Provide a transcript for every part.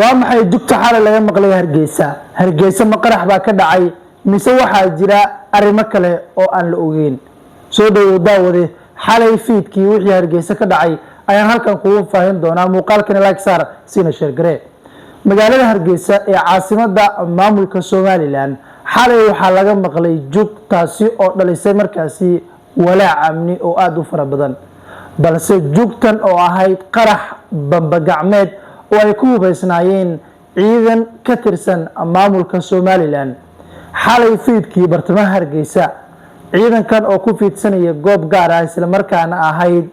waa maxay dugta xalay laga maqlay Hargeysa ma qarax baa ka dhacay mise waxaa jira arrimo kale oo aan la ogeyn soo dhawow daawade xalay fiidkii wixii Hargeysa ka dhacay ayaan halkan kugu faahin doonaa muuqaalkan like saar sina share garee magaalada Hargeysa ee caasimadda maamulka Soomaaliland xalay waxaa laga maqlay jugtaasi oo dhalisay markaasi walaac amni oo aad u fara badan balse jugtan oo ahayd qarax bamba gacmeed oo ay ku hubaysnaayeen ciidan ka tirsan maamulka Soomaaliland xalay fiidkii bartamaha Hargeysa ciidankan oo ku fiidsanaya goob gaar ah isla markaana ahayd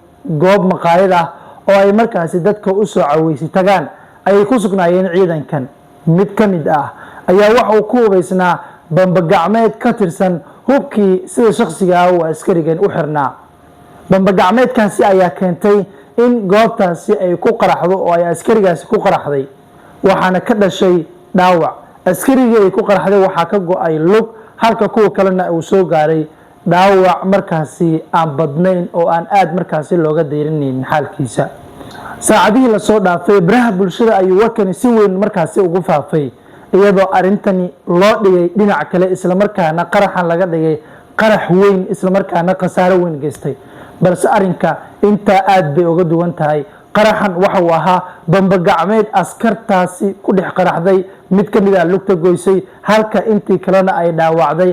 goob maqaayad ah oo ay markaasi dadka u soo caweysay tagaan ay ku sugnaayeen ciidankan mid ka mid ah ayaa waxa uu ku hubaysnaa bamba gacmeed ka tirsan hubkii sida shakhsiga ah oo askarigan u xirnaa bamba gacmeedkaasi ayaa keentay in goobtaasi ay ku qaraxdo oo ay askarigaasi ku qaraxday waxaana ka dhashay dhaawac askarigii ay ku qaraxday waxaa ka go'ay lug halka kuwa kalena uu soo gaaray dhaawac markaasi aan badnayn oo aan aad markaasi looga deyrinayn xaalkiisa saacadihii la soo dhaafay baraha bulshada ayuu warkani si weyn markaasi ugu faafay iyadoo arintani loo dhigay dhinac kale isla markaana qaraxan laga dhigay qarax weyn isla markaana khasaaro weyn geystay balse arinka inta aad bay uga duwan tahay qaraxan waxa uu ahaa bamba gacmeed askartaasi ku dhex qaraxday mid ka mid ah lugta goysay halka intii kalena ay dhaawacday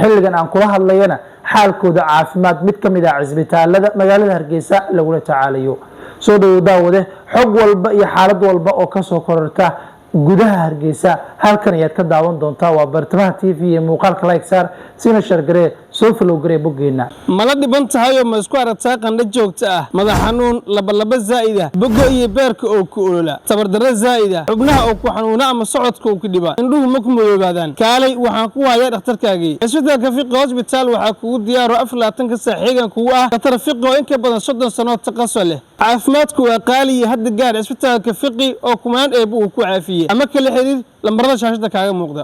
xilligan aan kula hadlayana xaalkooda caafimaad mid ka mid ah cisbitaalada magaalada Hargeysa lagula tacaalayo soo dhawow daawade xog walba iyo xaalad walba oo ka soo kororta gudaha Hargeysa halkan ayaad ka daawan doontaa waa bartamaha TV ee muuqaalka like saar sina share garee soo follow garee boggeena mala dhiban tahay oo ma isku aragtaa qandho joogto ah madax xanuun laba zaa'ida bogo iyo beerka oo ku olula tabardarro zaa'ida xubnaha oo ku xanuuna ama socodka oo ku dhiba indhuhu ma ku madoobaadaan kaalay waxaan ku hayaa dhakhtarkaagii isbitaalka Fiqi Hospital waxaa kugu diyaaro 24 saaxiigan kugu ah dhakhtar Fiqi oo in ka badan 30 sano taqasus leh caafimaadku waa qaali hadda gaar isbitaalka Fiqi oo kumaan eeb uu ku caafiyay ama kala xiriir lambarada shaashada kaaga muuqda